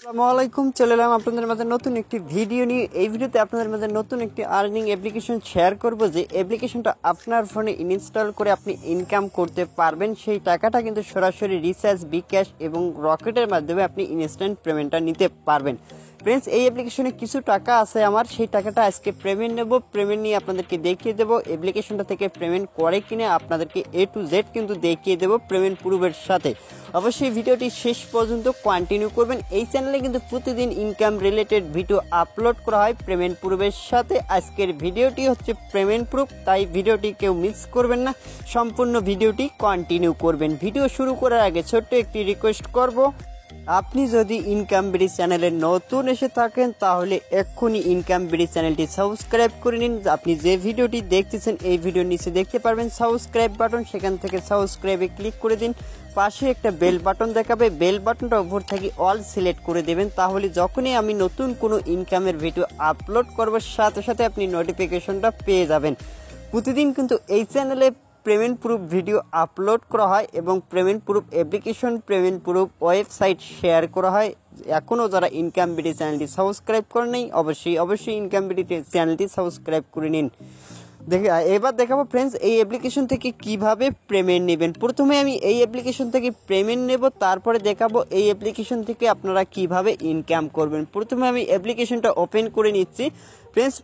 আসসালামু আলাইকুম, চলে এলাম আপনাদের মাঝে নতুন একটি ভিডিও নিয়ে। এই ভিডিওতে আপনাদের মাঝে নতুন একটি আর্নিং অ্যাপ্লিকেশন শেয়ার করব, যে অ্যাপ্লিকেশনটা আপনার ফোনে ইনস্টল করে আপনি ইনকাম করতে পারবেন। সেই টাকাটা কিন্তু সরাসরি রিচার্জ, বিকাশ এবং রকেটের মাধ্যমে আপনি ইনস্ট্যান্ট পেমেন্টটা নিতে পারবেন। ফ্রেন্ডস, এই অ্যাপ্লিকেশনে কিছু টাকা আছে আমার, সেই টাকাটা আজকে পেমেন্ট নেব। পেমেন্ট নিয়ে আপনাদেরকে দেখিয়ে দেবো অ্যাপ্লিকেশনটা থেকে পেমেন্ট করে কিনা, আপনাদেরকে A to Z কিন্তু দেখিয়ে দেবো পেমেন্ট প্রুফের সাথে। অবশ্যই ভিডিওটি শেষ পর্যন্ত কন্টিনিউ করবেন। এই চ্যানেলে কিন্তু প্রতিদিন ইনকাম রিলেটেড ভিডিও আপলোড করা হয় পেমেন্ট প্রুফের সাথে। আজকের ভিডিওটি হচ্ছে পেমেন্ট প্রুফ, তাই ভিডিওটি কেউ মিস করবেন না, সম্পূর্ণ ভিডিওটি কন্টিনিউ করবেন। ভিডিও শুরু করার আগে ছোট্ট একটি রিকোয়েস্ট করব, আপনি যদি ইনকাম বিডি চ্যানেলে নতুন এসে থাকেন তাহলে এক্ষুনি ইনকাম বিডি চ্যানেলটি সাবস্ক্রাইব করে নিন। আপনি যে ভিডিওটি দেখতেছেন এই ভিডিওর নিচে দেখতে পারবেন সাবস্ক্রাইব বাটন, সেখান থেকে সাবস্ক্রাইবে ক্লিক করে দিন। পাশে একটা বেল বাটন দেখাবে, বেল বাটনটা উপর থেকে অল সিলেক্ট করে দেবেন, তাহলে যখনই আমি নতুন কোনো ইনকামের ভিডিও আপলোড করব সাথে সাথে আপনি নোটিফিকেশনটা পেয়ে যাবেন। প্রতিদিন কিন্তু এই চ্যানেলে পেমেন্ট প্রুফ ভিডিও আপলোড করা হয় এবং payment proof application, payment proof website share করা হয়। এখনও যারা ইনকাম বিডি চ্যানেলটি সাবস্ক্রাইব করে নেই, অবশ্যই ইনকাম বিডি চ্যানেলটি সাবস্ক্রাইব করে নিন। এবার দেখাবো ফ্রেন্ডস এই অ্যাপ্লিকেশন থেকে কিভাবে পেমেন্ট নেবেন। প্রথমে আমি এই অ্যাপ্লিকেশন থেকে পেমেন্ট নেব, তারপরে দেখাবো এই অ্যাপ্লিকেশন থেকে আপনারা কিভাবে ইনকাম করবেন। প্রথমে আমি অ্যাপ্লিকেশনটা ওপেন করে নিচ্ছি ফ্রেন্ডস।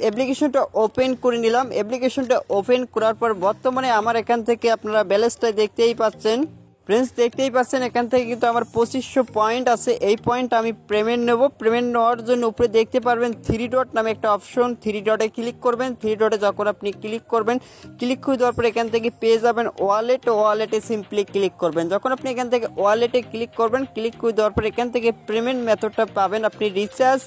অ্যাপ্লিকেশনটা ওপেন করে নিলাম। অ্যাপ্লিকেশনটা ওপেন করার পর বর্তমানে আমার এখান থেকে আপনারা ব্যালেন্সটা দেখতেই পাচ্ছেন। এখান থেকে কিন্তু আমার 2500 পয়েন্ট আছে। এই পয়েন্ট আমি পেমেন্ট নেব। পেমেন্ট নেওয়ার জন্য উপরে দেখতে পারবেন 3 ডট নামে একটা অপশন, 3 ডটে ক্লিক করবেন। 3 ডটে যখন আপনি ক্লিক করবেন, ক্লিক করে দেওয়ার পর এখান থেকে পেয়ে যাবেন ওয়ালেটে সিম্পলি ক্লিক করবেন। যখন আপনি এখান থেকে ওয়ালেটে ক্লিক করবেন, ক্লিক করে দেওয়ার পর এখান থেকে পেমেন্ট মেথডটা পাবেন আপনি রিচার্জ,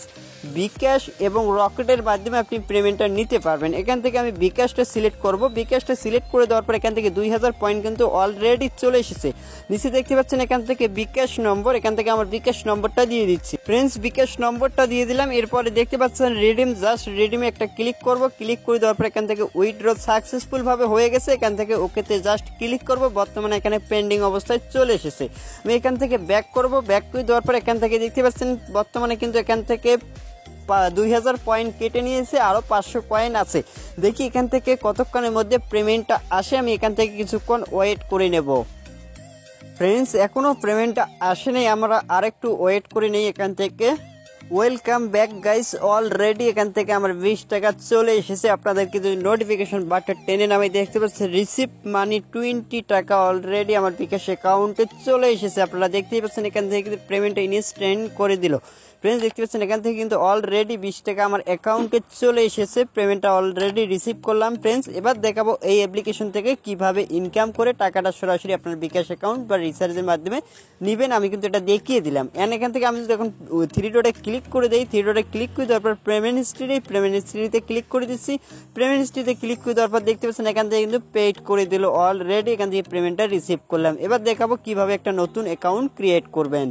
বিকাশ এবং রকেটের মাধ্যমে আপনি পেমেন্টটা নিতে পারবেন। এখান থেকে আমি বিকাশটা সিলেক্ট করব। বিকাশটা সিলেক্ট করে দেওয়ার পর এখান থেকে 2000 পয়েন্ট কিন্তু অলরেডি চলে এসেছে। নিচে দেখতে পাচ্ছেন এখান থেকে বিকাশ নম্বর, এখান থেকে আমার বিকাশ নম্বরটা দিয়ে দিচ্ছি ফ্রেন্ডস। বিকাশ নম্বরটা দিয়ে দিলাম। এরপরে দেখতে পাচ্ছেন রিডিম, জাস্ট রিডিমে একটা ক্লিক করব। ক্লিক করে দেওয়ার পর এখান থেকে উইথড্র সাকসেসফুল ভাবে হয়ে গেছে। এখান থেকে ওকেতে জাস্ট ক্লিক করব। বর্তমানে এখানে পেন্ডিং অবস্থায় চলে এসেছে। আমি এখান থেকে ব্যাক করব। ব্যাক করে দেওয়ার পর এখান থেকে দেখতে পাচ্ছেন বর্তমানে কিন্তু এখান থেকে 2000 পয়েন্ট কেটে নিয়েছে, আরো 500 কয়েন আছে। দেখি এখান থেকে কতক্ষণের মধ্যে পেমেন্টটা আসে। আমি এখান থেকে কিছুক্ষণ ওয়েট করে নেব ফ্রেন্ডস। এখনো পেমেন্টটা আসে নাই, আমরা আরেকটু ওয়েট করে নেই এখান থেকে। ওয়েলকাম ব্যাক গাইস, অলরেডি এখান থেকে আমার 20 টাকা চলে এসেছে। আপনাদেরকে যদি নোটিফিকেশন বাটন টেনে নামে দেখতে পাচ্ছেন রিসিভ মানি 20 টাকা অলরেডি আমার বিকাশ অ্যাকাউন্টে চলে এসেছে। আপনারা দেখতেই পাচ্ছেন এখান থেকে কিন্তু পেমেন্টটা ইনস্ট্যান্ট করে দিল। ফ্রেন্ডস, দেখতে পাচ্ছেন এখান থেকে কিন্তু অলরেডি 20 টাকা আমার অ্যাকাউন্টে চলে এসেছে। পেমেন্টটা অলরেডি রিসিভ করলাম ফ্রেন্ডস। এবার দেখাবো এই অ্যাপ্লিকেশন থেকে কিভাবে ইনকাম করে টাকাটা সরাসরি আপনার বিকাশ অ্যাকাউন্ট বা রিচার্জের মাধ্যমে নেবেন। আমি কিন্তু এটা দেখিয়ে দিলাম। এখান থেকে আমি যদি এখন 3 ডটে ক্লিক করে দেই, 3 ডটে ক্লিক করে দেওয়ার পর পেমেন্ট হিস্ট্রিতে ক্লিক করে দিচ্ছি। পেমেন্ট হিস্ট্রিতে ক্লিক করে দেওয়ার পর দেখতে পাচ্ছেন এখান থেকে কিন্তু পেইড করে দিল অলরেডি। এখান থেকে পেমেন্টটা রিসিভ করলাম। এবার দেখাবো কিভাবে একটা নতুন অ্যাকাউন্ট ক্রিয়েট করবেন।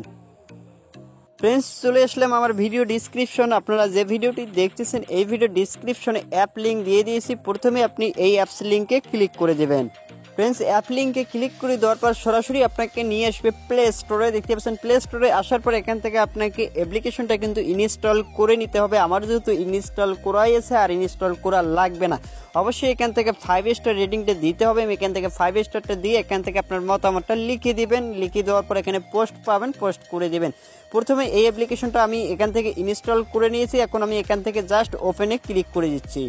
ফ্রেন্ডস, চলে আসলাম আমার ভিডিও ডিসক্রিপশন। আপনারা যে ভিডিওটি দেখতেছেন এই ভিডিও ডিসক্রিপশনে অ্যাপ লিঙ্ক দিয়ে দিয়েছি। প্রথমে আপনি এই অ্যাপস লিঙ্কে ক্লিক করে দেবেন ফ্রেন্ডস। অ্যাপ লিঙ্কে ক্লিক করে দেওয়ার পর সরাসরি আপনাকে নিয়ে আসবে প্লে স্টোরে। দেখতে পাচ্ছেন প্লে স্টোরে আসার পর এখান থেকে আপনাকে অ্যাপ্লিকেশনটা কিন্তু ইনস্টল করে নিতে হবে। আমার যেহেতু ইনস্টল করাই আছে আর ইনস্টল করা লাগবে না। অবশ্যই এখান থেকে 5 স্টার রেটিংটা দিতে হবে। আমি এখান থেকে 5 স্টারটা দিয়ে এখান থেকে আপনার মতামতটা লিখে দিবেন। লিখে দেওয়ার পর এখানে পোস্ট পাবেন, পোস্ট করে দিবেন। প্রথমে এই অ্যাপ্লিকেশনটা আমি এখান থেকে ইনস্টল করে নিয়েছি। এখন আমি এখান থেকে জাস্ট ওপেনে ক্লিক করে দিচ্ছি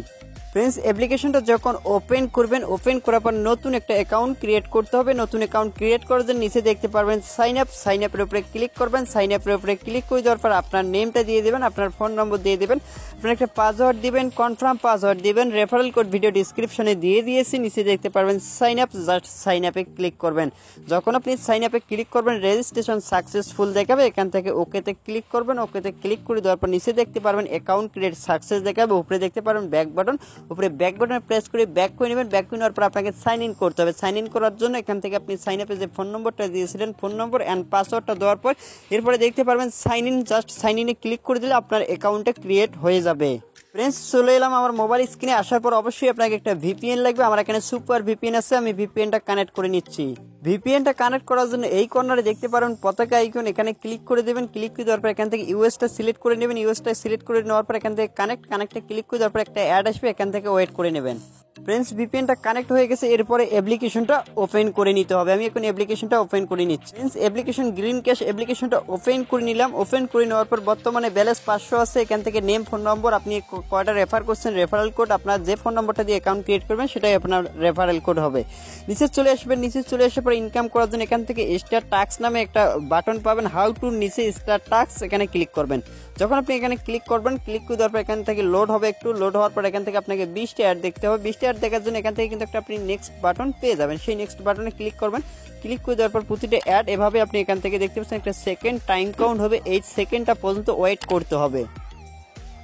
ফ্রেন্ডস। অ্যাপ্লিকেশনটা যখন ওপেন করবেন, ওপেন করার পর নতুন একটা অ্যাকাউন্ট ক্রিয়েট করতে হবে। নতুন অ্যাকাউন্ট ক্রিয়েট করার জন্য নিচে দেখতে পারবেন সাইন আপের উপরে ক্লিক করবেন। সাইন আপের উপরে ক্লিক করে দেওয়ার পর আপনার নেমটা দিয়ে দেবেন, আপনার ফোন নম্বর দিয়ে দেবেন, আপনার একটা পাসওয়ার্ড দিবেন, কনফার্ম পাসওয়ার্ড দিবেন। রেফারেল কোড ভিডিও ডিসক্রিপশনে দিয়ে দিয়েছি। নিচে দেখতে পারবেন সাইন আপ, জাস্ট সাইন আপে ক্লিক করবেন। যখন আপনি সাইন আপে ক্লিক করবেন রেজিস্ট্রেশন সাকসেসফুল দেখাবে। এখান থেকে ওকেতে ক্লিক করবেন। ওকেতে ক্লিক করে দেওয়ার পর নিচে দেখতে পারবেন অ্যাকাউন্ট ক্রিয়েট সাকসেস দেখাবে। উপরে দেখতে পারবেন ব্যাক বাটন, উপরে ব্যাক বাটনে প্রেস করে ব্যাক করে নেবেন। ব্যাক করে নেওয়ার পর আপনাকে সাইন ইন করতে হবে। সাইন ইন করার জন্য এখান থেকে আপনি সাইন আপে যে ফোন নম্বরটা দিয়েছিলেন, ফোন নম্বর অ্যান্ড পাসওয়ার্ডটা দেওয়ার পর এরপরে দেখতে পারবেন সাইন ইন, জাস্ট সাইন ইনে ক্লিক করে দিলে আপনার অ্যাকাউন্টটা ক্রিয়েট হয়ে যাবে। ফ্রেন্ডস, চলে এলাম আমার মোবাইল স্ক্রিনে। আসার পর অবশ্যই আপনাকে একটা ভিপিএন লাগবে। আমার এখানে সুপার ভিপিএন আছে, আমি ভিপিএনটা কানেক্ট করে নিচ্ছি। ভিপিএনটা কানেক্ট করার জন্য এই কর্নারে দেখতে পারেন পতাকা আইকন, এখানে ক্লিক করে দেবেন। ক্লিক করে দেওয়ার পর এখান থেকে ইউএসটা সিলেক্ট করে নেবেন। ইউএসটা সিলেক্ট করে নেওয়ার পর এখান থেকে কানেক্টে ক্লিক করে দেওয়ার পর একটা অ্যাড আসবে, এখান থেকে ওয়েট করে নেবেন। ফ্রেন্ডস ভিপিএনটা কানেক্ট হয়ে গেছে, এরপরে অ্যাপ্লিকেশনটা ওপেন করে নিতে হবে। আমি এখন অ্যাপ্লিকেশনটা ওপেন করে নিচ্ছি। ফ্রেন্ডস অ্যাপ্লিকেশন গ্রিন ক্যাশ অ্যাপ্লিকেশনটা ওপেন করে নিলাম। ওপেন করে নেওয়ার পর বর্তমানে ব্যালেন্স 500 আছে। এখান থেকে নেম, ফোন নম্বর, আপনি কয়টা রেফার করছেন, রেফারেল কোড, আপনার যে ফোন নম্বরটা দিয়ে অ্যাকাউন্ট ক্রিয়েট করবেন সেটাই আপনার রেফারেল কোড হবে। নিচে চলে আসবেন। নিচে চলে আসার পর ইনকাম করার জন্য এখান থেকে স্টার টাস্ক নামে একটা বাটন পাবেন, হাউ টু, নিচে স্টার টাস্ক, এখানে ক্লিক করবেন। যখন আপনি এখানে ক্লিক করবেন, ক্লিক করে দেওয়ার পর এখান থেকে লোড হবে, একটু লোড হওয়ার পর এখান থেকে আপনাকে 20টা অ্যাড দেখতে হবে। 20টা অ্যাড দেখার জন্য এখান থেকে কিন্তু একটা আপনি নেক্সট বাটন পেয়ে যাবেন, সেই নেক্সট বাটনে ক্লিক করবেন। ক্লিক করে দেওয়ার পর প্রতিটা অ্যাড এভাবে আপনি এখান থেকে দেখতে পাচ্ছেন একটা সেকেন্ড টাইম কাউন্ট হবে, এই সেকেন্ডটা পর্যন্ত ওয়েট করতে হবে।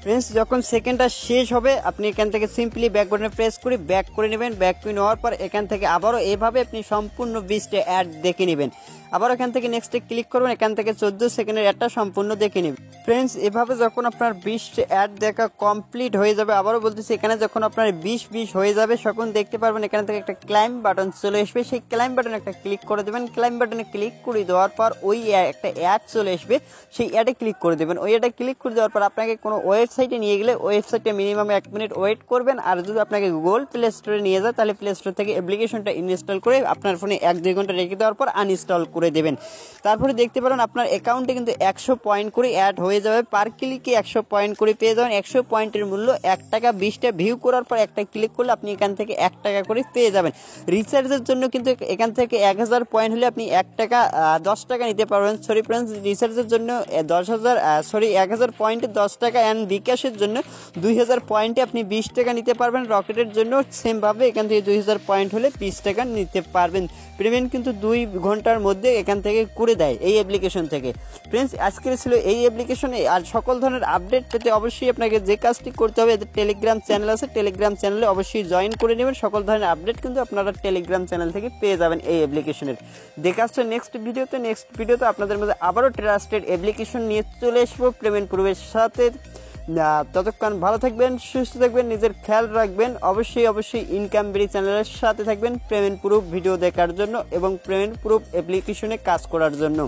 ফ্রেন্ডস যখন সেকেন্ডটা শেষ হবে আপনি এখান থেকে সিম্পলি ব্যাক বাটনে প্রেস করে ব্যাক করে নেবেন। ব্যাক করে নেওয়ার পর এখান থেকে আবারও এভাবে আপনি সম্পূর্ণ 20টা অ্যাড দেখে নেবেন। আবার এখান থেকে নেক্সটে ক্লিক করবেন, এখান থেকে 14 সেকেন্ডের অ্যাডটা সম্পূর্ণ দেখে নেবেন। ফ্রেন্ডস এভাবে যখন আপনার 20টা অ্যাড দেখা কমপ্লিট হয়ে যাবে, আবারও বলতেছি এখানে যখন আপনার 20 হয়ে যাবে তখন দেখতে পারবেন এখান থেকে একটা ক্লাইম বাটন চলে আসবে, সেই ক্লাইম বাটনে একটা ক্লিক করে দেবেন। ক্লাইম বাটনে ক্লিক করে দেওয়ার পর ওই একটা অ্যাড চলে আসবে, সেই অ্যাডে ক্লিক করে দেবেন। ওই অ্যাডে ক্লিক করে দেওয়ার পর আপনাকে কোনো ওয়েবসাইটে নিয়ে গেলে ওয়েবসাইটে মিনিমাম 1 মিনিট ওয়েট করবেন। আর যদি আপনাকে গুগল প্লে স্টোরে নিয়ে যায় তাহলে প্লে স্টোর থেকে অ্যাপ্লিকেশনটা ইনস্টল করে আপনার ফোনে 1-2 ঘন্টা রেখে দেওয়ার পর আনইনস্টল করে দেবেন। তারপরে দেখতে পারেন আপনার অ্যাকাউন্টে কিন্তু 100 পয়েন্ট করে অ্যাড হয়ে যাবে, পার ক্লিকে 100 পয়েন্ট করে পেয়ে যাবেন। 100 পয়েন্টের মূল্য 1 টাকা। 20টা ভিউ করার পর একটা ক্লিক করলে আপনি এখান থেকে 1 টাকা করে পেয়ে যাবেন। রিচার্জের জন্য কিন্তু এখান থেকে 1000 পয়েন্ট হলে আপনি 1 টাকা 10 টাকা নিতে পারবেন। সরি ফ্রেন্ডস, রিচার্জের জন্য 1000 পয়েন্টে 10 টাকা, অ্যান্ড বিকাশের জন্য 2000 পয়েন্টে আপনি 20 টাকা নিতে পারবেন। রকেটের জন্য সেমভাবে এখান থেকে 2000 পয়েন্ট হলে 20 টাকা নিতে পারবেন। পেমেন্ট কিন্তু 2 ঘন্টার মধ্যে এখান থেকে করে দেয় এই অ্যাপ্লিকেশন থেকে। ফ্রেন্ডস আজকের ছিল এই অ্যাপ্লিকেশনে। আর সকল ধরনের আপডেট পেতে অবশ্যই আপনাকে যে কাজটি করতে হবে, এদের টেলিগ্রাম চ্যানেল আছে, টেলিগ্রাম চ্যানেলে অবশ্যই জয়েন করে নেবেন। সকল ধরনের আপডেট কিন্তু আপনারা টেলিগ্রাম চ্যানেল থেকে পেয়ে যাবেন এই অ্যাপ্লিকেশনের। দেখা হচ্ছে নেক্সট ভিডিওতে আপনাদের মধ্যে আবারও ট্রাস্টেড অ্যাপ্লিকেশন নিয়ে চলে আসবো পেমেন্ট প্রুফের সাথে। ততক্ষণ ভালো থাকবেন, সুস্থ থাকবেন, নিজের খেয়াল রাখবেন। অবশ্যই ইনকাম বেরি চ্যানেলের সাথে থাকবেন পেমেন্ট প্রুফ ভিডিও দেখার জন্য এবং পেমেন্ট প্রুফ অ্যাপ্লিকেশনে কাজ করার জন্য।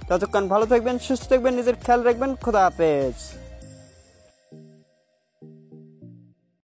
ততক্ষণ ভালো থাকবেন, সুস্থ থাকবেন, নিজের খেয়াল রাখবেন। খোদা হাফেজ।